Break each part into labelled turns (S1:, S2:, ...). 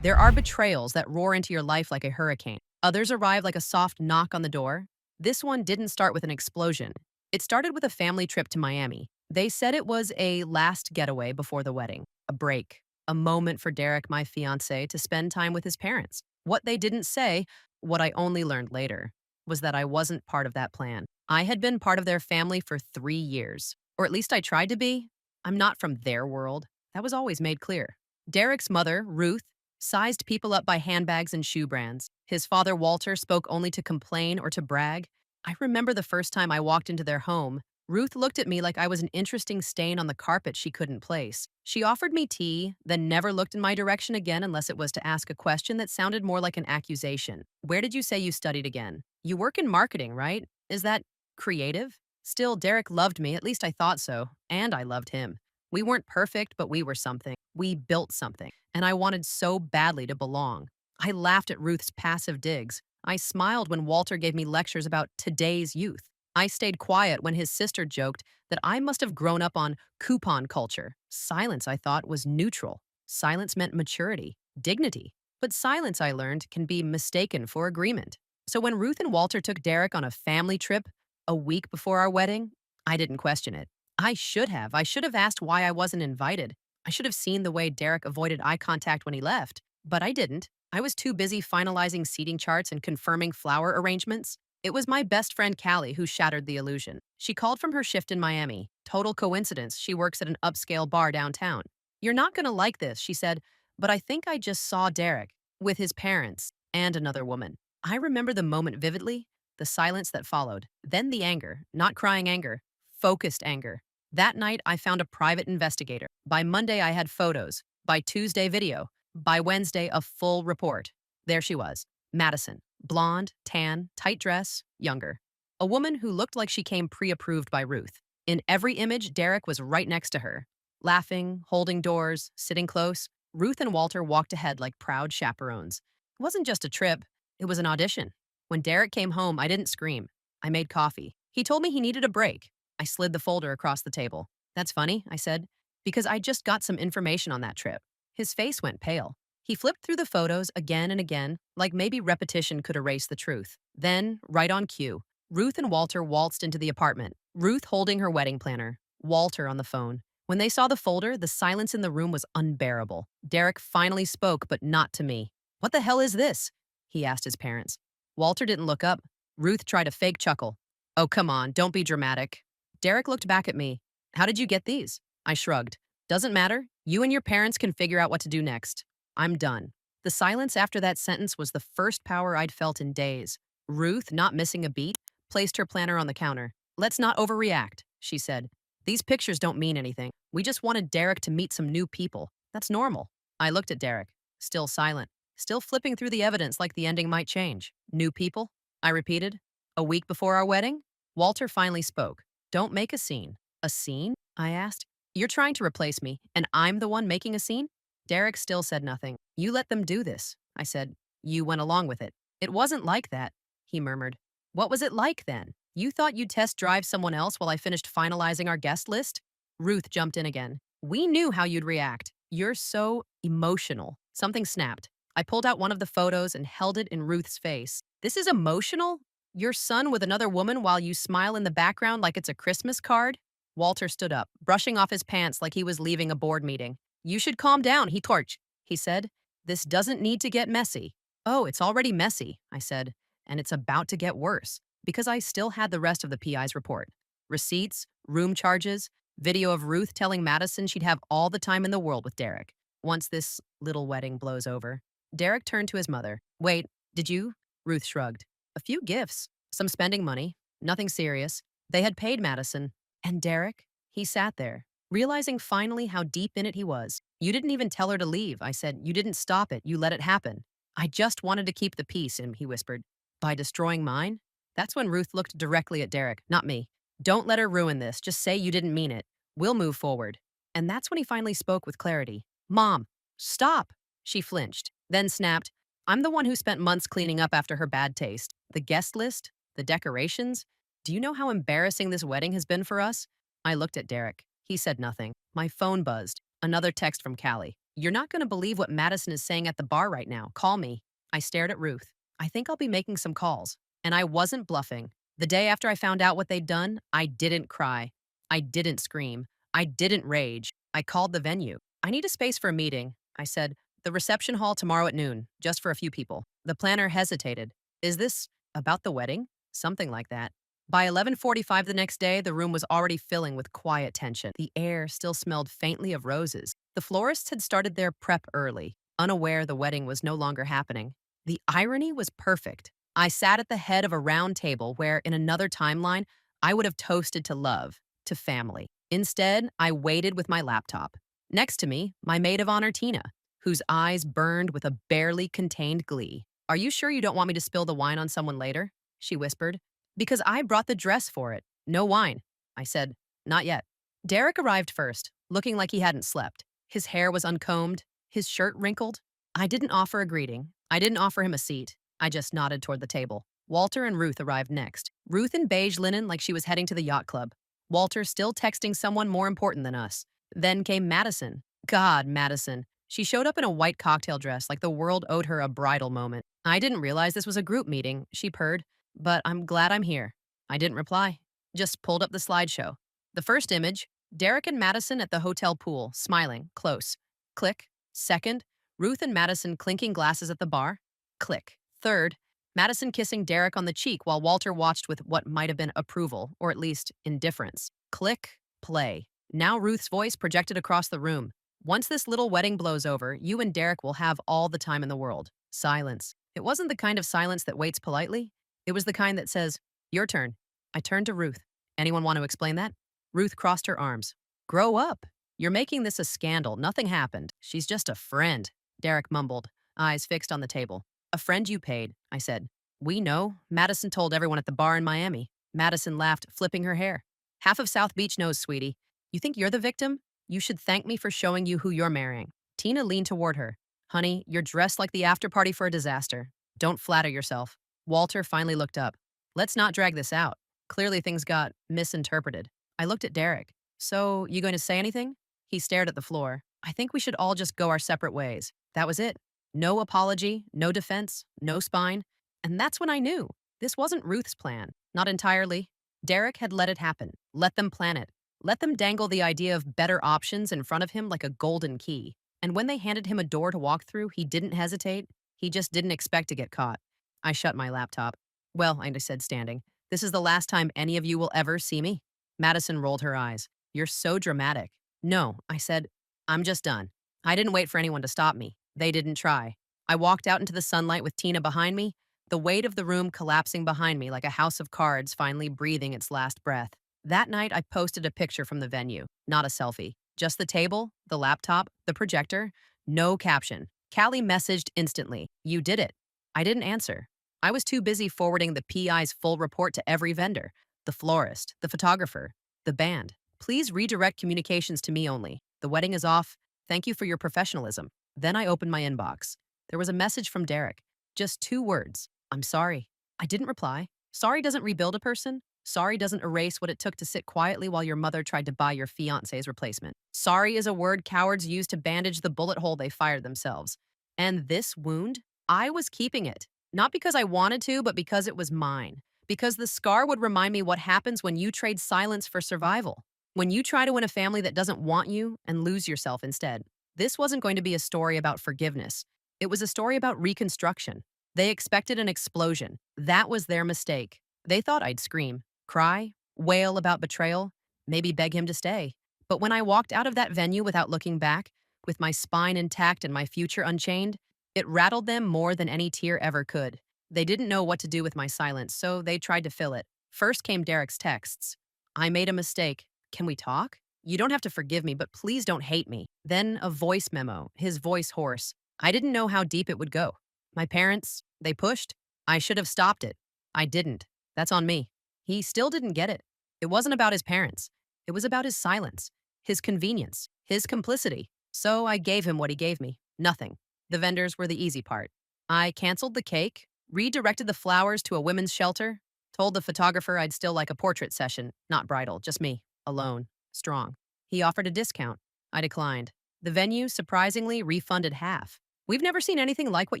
S1: There are betrayals that roar into your life like a hurricane. Others arrive like a soft knock on the door. This one didn't start with an explosion. It started with a family trip to Miami. They said it was a last getaway before the wedding, a break, a moment for Derek, my fiance, to spend time with his parents. What they didn't say, what I only learned later, was that I wasn't part of that plan. I had been part of their family for 3 years, or at least I tried to be. I'm not from their world. That was always made clear. Derek's mother, Ruth, sized people up by handbags and shoe brands. His father, Walter, spoke only to complain or to brag. I remember the first time I walked into their home. Ruth looked at me like I was an interesting stain on the carpet she couldn't place. She offered me tea, then never looked in my direction again unless it was to ask a question that sounded more like an accusation. Where did you say you studied again? You work in marketing, right? Is that creative? Still, Derek loved me, at least I thought so, and I loved him. We weren't perfect, but we were something. We built something, and I wanted so badly to belong. I laughed at Ruth's passive digs. I smiled when Walter gave me lectures about today's youth. I stayed quiet when his sister joked that I must have grown up on coupon culture. Silence, I thought, was neutral. Silence meant maturity, dignity. But silence, I learned, can be mistaken for agreement. So when Ruth and Walter took Derek on a family trip a week before our wedding, I didn't question it. I should have. I should have asked why I wasn't invited. I should have seen the way Derek avoided eye contact when he left. But I didn't. I was too busy finalizing seating charts and confirming flower arrangements. It was my best friend Callie who shattered the illusion. She called from her shift in Miami. Total coincidence, she works at an upscale bar downtown. You're not gonna like this, she said, but I think I just saw Derek with his parents and another woman. I remember the moment vividly, the silence that followed, then the anger, not crying anger, focused anger. That night, I found a private investigator. By Monday, I had photos. By Tuesday, video. By Wednesday, a full report. There she was, Madison. Blonde, tan, tight dress, younger. A woman who looked like she came pre-approved by Ruth. In every image, Derek was right next to her. Laughing, holding doors, sitting close. Ruth and Walter walked ahead like proud chaperones. It wasn't just a trip, it was an audition. When Derek came home, I didn't scream. I made coffee. He told me he needed a break. I slid the folder across the table. That's funny, I said, because I just got some information on that trip. His face went pale. He flipped through the photos again and again, like maybe repetition could erase the truth. Then, right on cue, Ruth and Walter waltzed into the apartment, Ruth holding her wedding planner, Walter on the phone. When they saw the folder, the silence in the room was unbearable. Derek finally spoke, but not to me. What the hell is this? He asked his parents. Walter didn't look up. Ruth tried a fake chuckle. Oh, come on, don't be dramatic. Derek looked back at me. How did you get these? I shrugged. Doesn't matter. You and your parents can figure out what to do next. I'm done. The silence after that sentence was the first power I'd felt in days. Ruth, not missing a beat, placed her planner on the counter. Let's not overreact, she said. These pictures don't mean anything. We just wanted Derek to meet some new people. That's normal. I looked at Derek, still silent, still flipping through the evidence like the ending might change. New people? I repeated. A week before our wedding? Walter finally spoke. Don't make a scene. A scene? I asked. You're trying to replace me, and I'm the one making a scene? Derek still said nothing. You let them do this, I said. You went along with it. It wasn't like that, he murmured. What was it like then? You thought you'd test drive someone else while I finished finalizing our guest list? Ruth jumped in again. We knew how you'd react. You're so emotional. Something snapped. I pulled out one of the photos and held it in Ruth's face. This is emotional? Your son with another woman while you smile in the background like it's a Christmas card? Walter stood up, brushing off his pants like he was leaving a board meeting. You should calm down, he said. This doesn't need to get messy. Oh, it's already messy, I said, and it's about to get worse, because I still had the rest of the PI's report. Receipts, room charges, video of Ruth telling Madison she'd have all the time in the world with Derek, once this little wedding blows over. Derek turned to his mother. Wait, did you? Ruth shrugged. A few gifts, some spending money, nothing serious. They had paid Madison. And Derek? He sat there, realizing finally how deep in it he was. You didn't even tell her to leave, I said. You didn't stop it. You let it happen. I just wanted to keep the peace, he whispered. By destroying mine? That's when Ruth looked directly at Derek, not me. Don't let her ruin this. Just say you didn't mean it. We'll move forward. And that's when he finally spoke with clarity. Mom, stop. She flinched, then snapped. I'm the one who spent months cleaning up after her bad taste. The guest list, the decorations. Do you know how embarrassing this wedding has been for us? I looked at Derek. He said nothing. My phone buzzed. Another text from Callie. You're not going to believe what Madison is saying at the bar right now. Call me. I stared at Ruth. I think I'll be making some calls. And I wasn't bluffing. The day after I found out what they'd done, I didn't cry. I didn't scream. I didn't rage. I called the venue. I need a space for a meeting. I said, the reception hall tomorrow at noon, just for a few people. The planner hesitated. Is this about the wedding? Something like that. By 11:45 the next day, the room was already filling with quiet tension. The air still smelled faintly of roses. The florists had started their prep early, unaware the wedding was no longer happening. The irony was perfect. I sat at the head of a round table where, in another timeline, I would have toasted to love, to family. Instead, I waited with my laptop. Next to me, my maid of honor, Tina, whose eyes burned with a barely contained glee. Are you sure you don't want me to spill the wine on someone later? She whispered. Because I brought the dress for it. No wine. I said, not yet. Derek arrived first, looking like he hadn't slept. His hair was uncombed, his shirt wrinkled. I didn't offer a greeting. I didn't offer him a seat. I just nodded toward the table. Walter and Ruth arrived next. Ruth in beige linen like she was heading to the yacht club. Walter still texting someone more important than us. Then came Madison. God, Madison. She showed up in a white cocktail dress like the world owed her a bridal moment. I didn't realize this was a group meeting, she purred. But I'm glad I'm here. I didn't reply. Just pulled up the slideshow. The first image, Derek and Madison at the hotel pool, smiling, close. Click. Second, Ruth and Madison clinking glasses at the bar. Click. Third, Madison kissing Derek on the cheek while Walter watched with what might have been approval, or at least indifference. Click. Play. Now Ruth's voice projected across the room. Once this little wedding blows over, you and Derek will have all the time in the world. Silence. It wasn't the kind of silence that waits politely. It was the kind that says, your turn. I turned to Ruth. Anyone want to explain that? Ruth crossed her arms. Grow up. You're making this a scandal. Nothing happened. She's just a friend. Derek mumbled, eyes fixed on the table. A friend you paid, I said. We know. Madison told everyone at the bar in Miami. Madison laughed, flipping her hair. Half of South Beach knows, sweetie. You think you're the victim? You should thank me for showing you who you're marrying. Tina leaned toward her. Honey, you're dressed like the after party for a disaster. Don't flatter yourself. Walter finally looked up. Let's not drag this out. Clearly things got misinterpreted. I looked at Derek. So, you going to say anything? He stared at the floor. I think we should all just go our separate ways. That was it. No apology, no defense, no spine. And that's when I knew. This wasn't Ruth's plan. Not entirely. Derek had let it happen. Let them plan it. Let them dangle the idea of better options in front of him like a golden key. And when they handed him a door to walk through, he didn't hesitate. He just didn't expect to get caught. I shut my laptop. Well, I said, standing. This is the last time any of you will ever see me. Madison rolled her eyes. You're so dramatic. No, I said, I'm just done. I didn't wait for anyone to stop me. They didn't try. I walked out into the sunlight with Tina behind me, the weight of the room collapsing behind me like a house of cards finally breathing its last breath. That night, I posted a picture from the venue, not a selfie. Just the table, the laptop, the projector, no caption. Callie messaged instantly, you did it. I didn't answer. I was too busy forwarding the PI's full report to every vendor, the florist, the photographer, the band. Please redirect communications to me only. The wedding is off. Thank you for your professionalism. Then I opened my inbox. There was a message from Derek. Just 2 words. I'm sorry. I didn't reply. Sorry doesn't rebuild a person. Sorry doesn't erase what it took to sit quietly while your mother tried to buy your fiancé's replacement. Sorry is a word cowards use to bandage the bullet hole they fired themselves. And this wound, I was keeping it. Not because I wanted to, but because it was mine. Because the scar would remind me what happens when you trade silence for survival. When you try to win a family that doesn't want you and lose yourself instead. This wasn't going to be a story about forgiveness. It was a story about reconstruction. They expected an explosion. That was their mistake. They thought I'd scream, cry, wail about betrayal, maybe beg him to stay. But when I walked out of that venue without looking back, with my spine intact and my future unchained, it rattled them more than any tear ever could. They didn't know what to do with my silence, so they tried to fill it. First came Derek's texts. I made a mistake. Can we talk? You don't have to forgive me, but please don't hate me. Then a voice memo, his voice hoarse. I didn't know how deep it would go. My parents, they pushed. I should have stopped it. I didn't. That's on me. He still didn't get it. It wasn't about his parents. It was about his silence, his convenience, his complicity. So I gave him what he gave me. Nothing. The vendors were the easy part. I canceled the cake, redirected the flowers to a women's shelter, told the photographer I'd still like a portrait session, not bridal, just me, alone, strong. He offered a discount. I declined. The venue surprisingly refunded half. We've never seen anything like what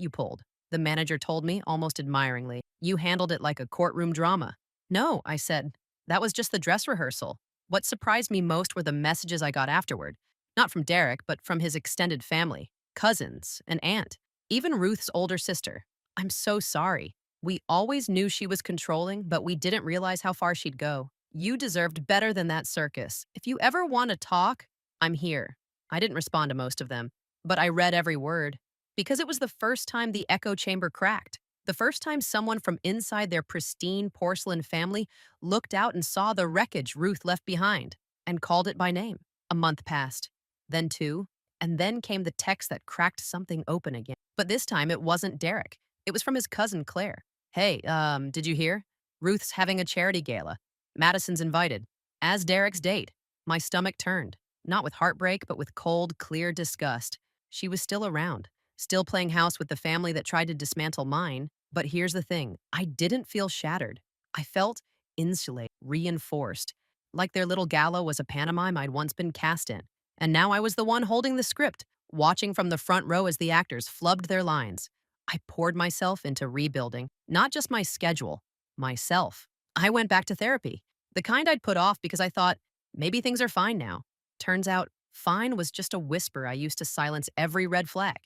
S1: you pulled, the manager told me almost admiringly. You handled it like a courtroom drama. No, I said. That was just the dress rehearsal. What surprised me most were the messages I got afterward. Not from Derek, but from his extended family, cousins, an aunt, even Ruth's older sister. I'm so sorry. We always knew she was controlling, but we didn't realize how far she'd go. You deserved better than that circus. If you ever want to talk, I'm here. I didn't respond to most of them, but I read every word because it was the first time the echo chamber cracked. The first time someone from inside their pristine porcelain family looked out and saw the wreckage Ruth left behind and called it by name. A month passed, then two, and then came the text that cracked something open again. But this time it wasn't Derek. It was from his cousin Claire. Hey, did you hear? Ruth's having a charity gala. Madison's invited. As Derek's date. My stomach turned, not with heartbreak, but with cold, clear disgust. She was still around, still playing house with the family that tried to dismantle mine. But here's the thing, I didn't feel shattered. I felt insulated, reinforced, like their little gala was a pantomime I'd once been cast in. And now I was the one holding the script, watching from the front row as the actors flubbed their lines. I poured myself into rebuilding, not just my schedule, myself. I went back to therapy, the kind I'd put off because I thought, maybe things are fine now. Turns out, fine was just a whisper I used to silence every red flag.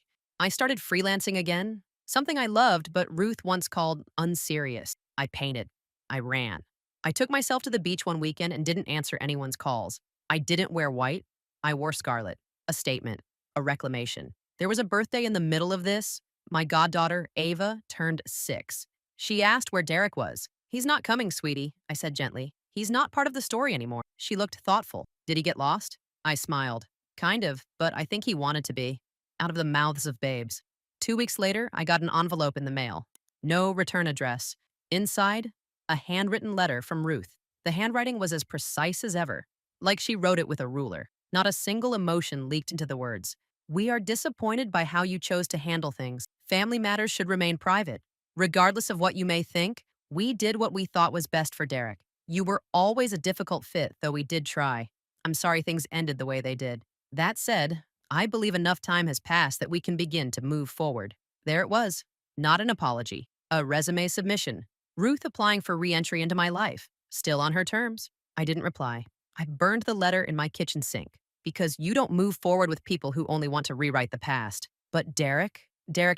S1: I started freelancing again, something I loved but Ruth once called unserious. I painted. I ran. I took myself to the beach one weekend and didn't answer anyone's calls. I didn't wear white. I wore scarlet. A statement. A reclamation. There was a birthday in the middle of this. My goddaughter, Ava, turned 6. She asked where Derek was. He's not coming, sweetie, I said gently. He's not part of the story anymore. She looked thoughtful. Did he get lost? I smiled. Kind of, but I think he wanted to be. Out of the mouths of babes. 2 weeks later, I got an envelope in the mail. No return address. Inside, a handwritten letter from Ruth. The handwriting was as precise as ever, like she wrote it with a ruler. Not a single emotion leaked into the words. We are disappointed by how you chose to handle things. Family matters should remain private. Regardless of what you may think, we did what we thought was best for Derek. You were always a difficult fit, though we did try. I'm sorry things ended the way they did. That said, I believe enough time has passed that we can begin to move forward. There it was. Not an apology. A resume submission. Ruth applying for re-entry into my life. Still on her terms. I didn't reply. I burned the letter in my kitchen sink. Because you don't move forward with people who only want to rewrite the past. But Derek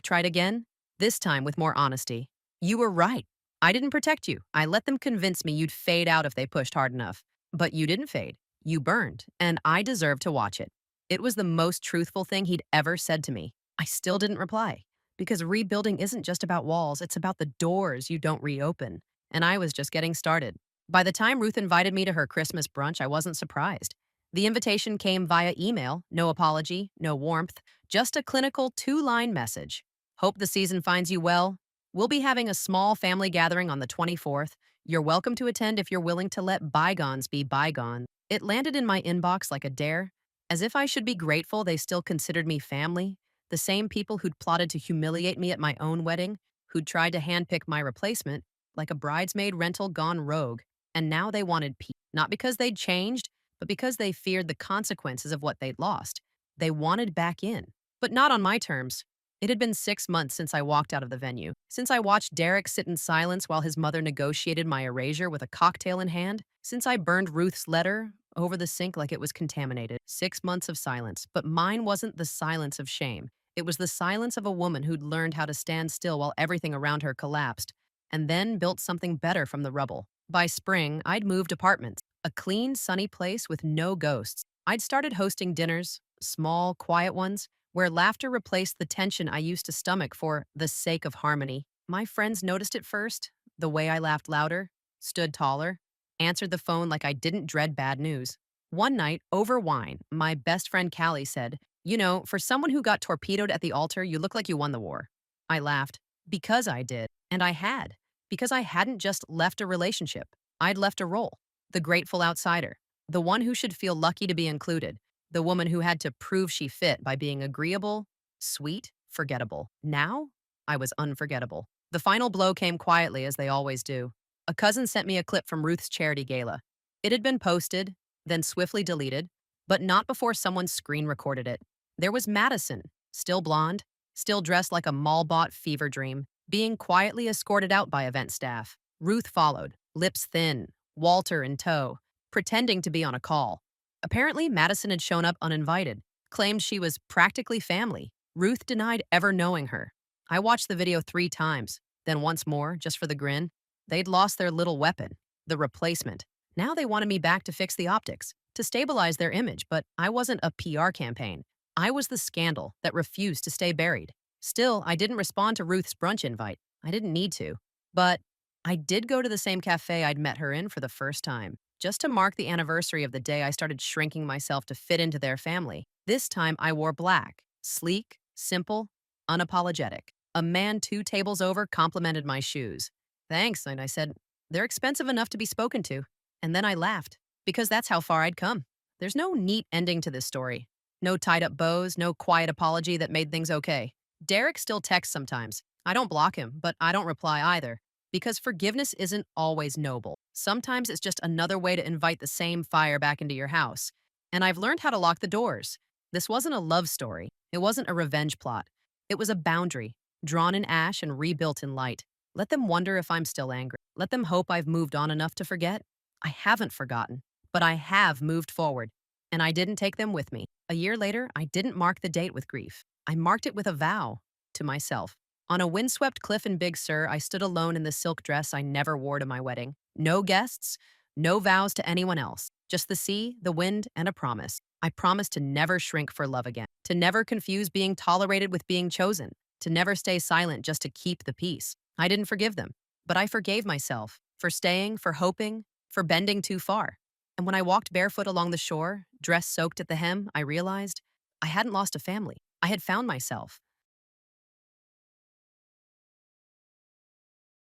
S1: tried again, this time with more honesty. You were right. I didn't protect you. I let them convince me you'd fade out if they pushed hard enough. But you didn't fade. You burned, and I deserve to watch it. It was the most truthful thing he'd ever said to me. I still didn't reply. Because rebuilding isn't just about walls, it's about the doors you don't reopen. And I was just getting started. By the time Ruth invited me to her Christmas brunch, I wasn't surprised. The invitation came via email, no apology, no warmth, just a clinical 2-line message. Hope the season finds you well. We'll be having a small family gathering on the 24th. You're welcome to attend if you're willing to let bygones be bygones. It landed in my inbox like a dare, as if I should be grateful they still considered me family, the same people who'd plotted to humiliate me at my own wedding, who'd tried to handpick my replacement, like a bridesmaid rental gone rogue, and now they wanted peace. Not because they'd changed, but because they feared the consequences of what they'd lost. They wanted back in, but not on my terms. It had been 6 months since I walked out of the venue, since I watched Derek sit in silence while his mother negotiated my erasure with a cocktail in hand, since I burned Ruth's letter over the sink like it was contaminated. 6 months of silence, but mine wasn't the silence of shame. It was the silence of a woman who'd learned how to stand still while everything around her collapsed, and then built something better from the rubble. By spring, I'd moved apartments. A clean, sunny place with no ghosts. I'd started hosting dinners, small, quiet ones, where laughter replaced the tension I used to stomach for the sake of harmony. My friends noticed it first, the way I laughed louder, stood taller, answered the phone like I didn't dread bad news. One night, over wine, my best friend Callie said, "You know, for someone who got torpedoed at the altar, you look like you won the war." I laughed. Because I did. And I had. Because I hadn't just left a relationship. I'd left a role. The grateful outsider, the one who should feel lucky to be included, the woman who had to prove she fit by being agreeable, sweet, forgettable. Now, I was unforgettable. The final blow came quietly, as they always do. A cousin sent me a clip from Ruth's charity gala. It had been posted, then swiftly deleted, but not before someone screen recorded it. There was Madison, still blonde, still dressed like a mall-bought fever dream, being quietly escorted out by event staff. Ruth followed, lips thin, Walter in tow, pretending to be on a call. Apparently, Madison had shown up uninvited, claimed she was practically family. Ruth denied ever knowing her. I watched the video 3 times, then once more, just for the grin. They'd lost their little weapon, the replacement. Now they wanted me back to fix the optics, to stabilize their image, but I wasn't a PR campaign. I was the scandal that refused to stay buried. Still, I didn't respond to Ruth's brunch invite. I didn't need to. But I did go to the same cafe I'd met her in for the first time, just to mark the anniversary of the day I started shrinking myself to fit into their family. This time I wore black, sleek, simple, unapologetic. A man 2 tables over complimented my shoes. Thanks, and I said, they're expensive enough to be spoken to. And then I laughed, because that's how far I'd come. There's no neat ending to this story. No tied up bows, no quiet apology that made things okay. Derek still texts sometimes. I don't block him, but I don't reply either. Because forgiveness isn't always noble. Sometimes it's just another way to invite the same fire back into your house. And I've learned how to lock the doors. This wasn't a love story. It wasn't a revenge plot. It was a boundary, drawn in ash and rebuilt in light. Let them wonder if I'm still angry. Let them hope I've moved on enough to forget. I haven't forgotten, but I have moved forward. And I didn't take them with me. A year later, I didn't mark the date with grief. I marked it with a vow to myself. On a windswept cliff in Big Sur, I stood alone in the silk dress I never wore to my wedding. No guests, no vows to anyone else. Just the sea, the wind, and a promise. I promised to never shrink for love again, to never confuse being tolerated with being chosen, to never stay silent just to keep the peace. I didn't forgive them, but I forgave myself for staying, for hoping, for bending too far. And when I walked barefoot along the shore, dress soaked at the hem, I realized I hadn't lost a family. I had found myself.